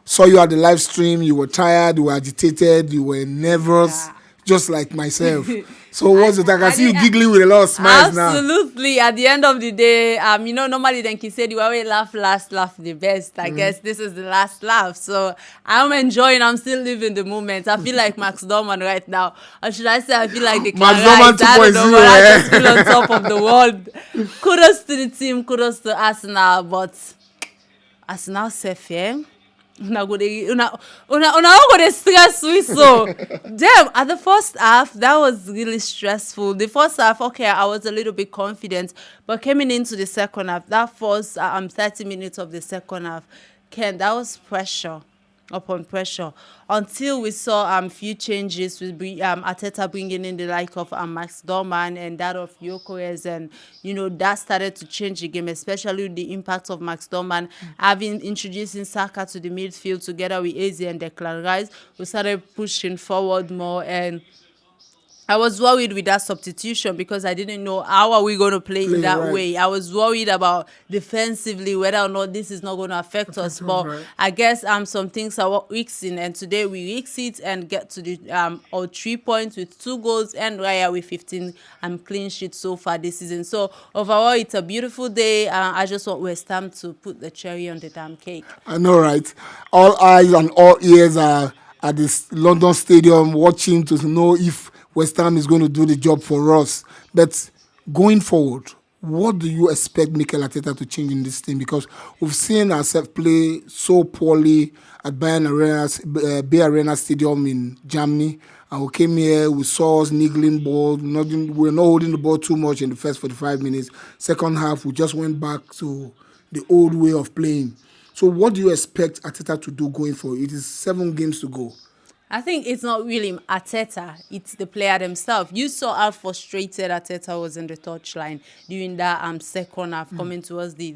saw you at the live stream. You were tired, you were agitated, you were nervous, just like myself. So what's it? I can see you giggling with a lot of smiles now. Absolutely. At the end of the day, normally then he said you always laugh last, laugh the best. I guess this is the last laugh. So I'm enjoying. I'm still living the moment. I feel like Max Dowman right now. Or should I say I feel like the Max Clara Dowman is, I don't know, 2.0, but I just feel on top of the world. Kudos to the team, kudos to Arsenal, but Arsenal safe, yeah? Una go dey stress we so. Damn, at the first half, that was really stressful. The first half, okay, I was a little bit confident, but coming into the second half, that first 30 minutes of the second half, Ken, that was pressure upon pressure until we saw few changes with Arteta bringing in the like of Max Dowman and that of Gyökeres, and that started to change the game, especially the impact of Max Dowman having introducing Saka to the midfield together with Eze and Declan Rice. We started pushing forward more, and I was worried with that substitution because I didn't know how are we going to play in that way. I was worried about defensively whether or not this is not going to affect us. But I guess some things are fixing, and today we fix it and get to the our 3 points with 2 goals and Raya with 15 clean sheets so far this season. So overall, it's a beautiful day. I just want West Ham to put the cherry on the damn cake. I know, right? All eyes and all ears are at this London Stadium watching to know if West Ham is going to do the job for us. But going forward, what do you expect Mikel Arteta to change in this team? Because we've seen ourselves play so poorly at Bay Arena Stadium in Germany. And we came here, we saw us niggling ball. We're not holding the ball too much in the first 45 minutes. Second half, we just went back to the old way of playing. So what do you expect Arteta to do going forward? It is 7 games to go. I think it's not really Arteta, it's the player themselves. You saw how frustrated Arteta was in the touchline during that second half, coming towards the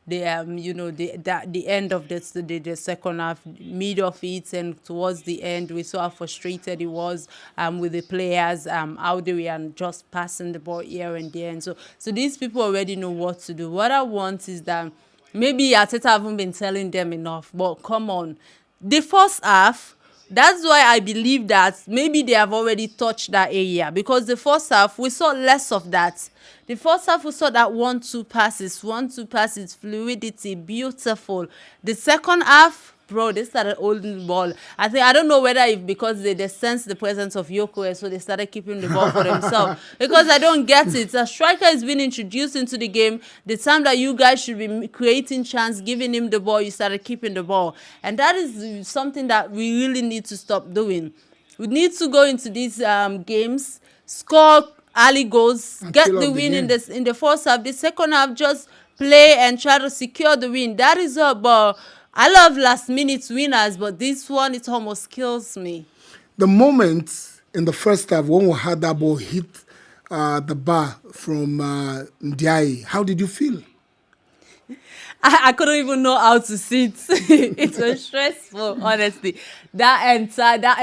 end of the second half, mid of it, and towards the end, we saw how frustrated he was with the players, how they were just passing the ball here and there, and so these people already know what to do. What I want is that maybe Arteta haven't been telling them enough, but come on, the first half. That's why I believe that maybe they have already touched that area, because the first half we saw less of that. The first half we saw that 1-2 passes, fluidity, beautiful. The second half, bro, they started holding the ball. I don't know whether if because they sense the presence of Gyökeres, so they started keeping the ball for themselves. Because I don't get it. A striker is being introduced into the game. The time that you guys should be creating chance, giving him the ball, you started keeping the ball. And that is something that we really need to stop doing. We need to go into these games, score early goals, get the win in the first half. The second half, just play and try to secure the win. That is all. But I love last minute winners, but this one, it almost kills me. The moment in the first half when we had that ball hit the bar from Ndiaye, how did you feel? I couldn't even know how to sit. It was stressful, honestly. That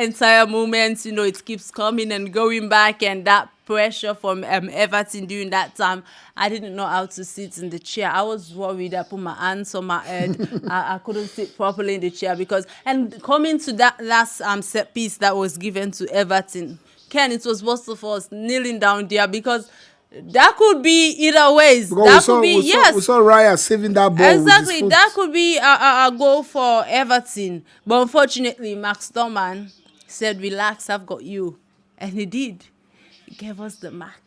entire moment, it keeps coming and going back, and that pressure from Everton during that time, I didn't know how to sit in the chair. I was worried. I put my hands on my head. I couldn't sit properly in the chair and coming to that last set piece that was given to Everton, Ken, it was most of us kneeling down there because that could be either ways. Because we saw Raya saving that ball. Exactly, that could be a goal for Everton. But unfortunately, Max Dowman said, "Relax, I've got you," and he did. He gave us the mark.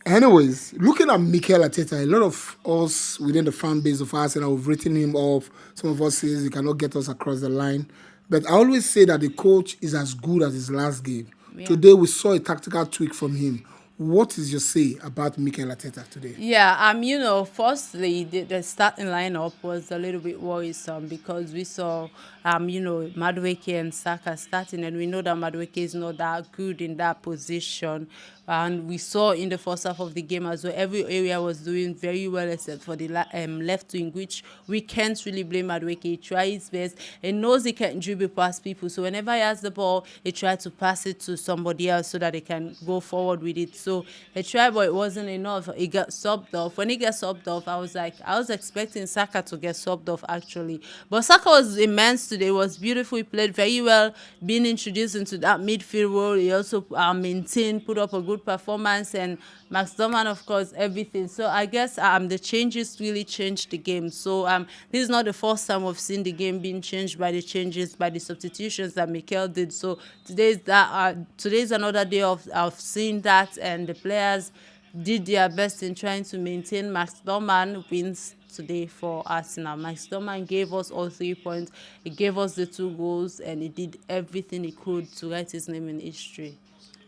Anyways, looking at Mikel Arteta, a lot of us within the fan base of Arsenal have written him off. Some of us says he cannot get us across the line. But I always say that the coach is as good as his last game. Yeah. Today we saw a tactical tweak from him. What is your say about Mikel Arteta today? Yeah, firstly, the starting lineup was a little bit worrisome because we saw, Madueke and Saka starting, and we know that Madueke is not that good in that position. And we saw in the first half of the game as well, every area was doing very well except for the left wing, which we can't really blame Madueke. He tried his best. He knows he can dribble past people. So whenever he has the ball, he tried to pass it to somebody else so that they can go forward with it. So he tried, but it wasn't enough. He got subbed off. When he got subbed off, I was expecting Saka to get subbed off actually. But Saka was immense today. It was beautiful. He played very well, being introduced into that midfield role. He also maintained, put up a good performance, and Max Dowman, of course, everything. So I guess the changes really changed the game. So this is not the first time we've seen the game being changed by the changes, by the substitutions that Mikel did. So today's another day of seeing that, and the players did their best in trying to maintain. Max Dowman wins today for Arsenal. Max Dowman gave us all 3 points. He gave us the 2 goals, and he did everything he could to write his name in history.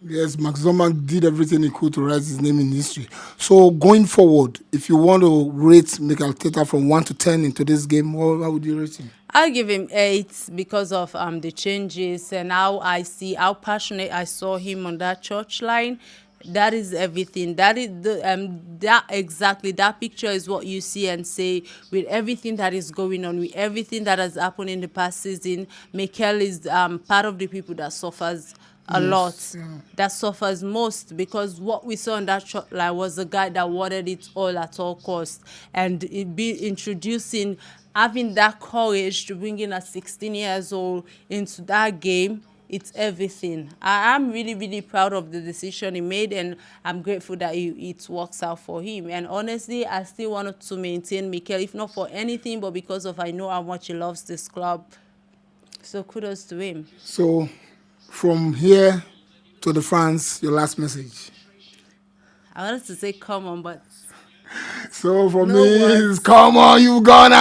Yes, Max Dowman did everything he could to write his name in history. So going forward, if you want to rate Mikel Arteta from 1 to 10 into this game, how would you rate him? I'll give him 8 because of the changes and how passionate I saw him on that church line. That is everything. That is that picture is what you see and say with everything that is going on, with everything that has happened in the past season. Mikel is part of the people that suffers a lot, that suffers most, because what we saw on that shot line was a guy that wanted it all at all costs, and it be introducing, having that courage to bring in a 16 years old into that game. It's everything. I'm really, really proud of the decision he made, and I'm grateful that it works out for him. And honestly, I still wanted to maintain Mikel, if not for anything, but because of I know how much he loves this club. So kudos to him. So from here to the fans, your last message. I wanted to say come on, but So for no me, words. come on, you Gunners!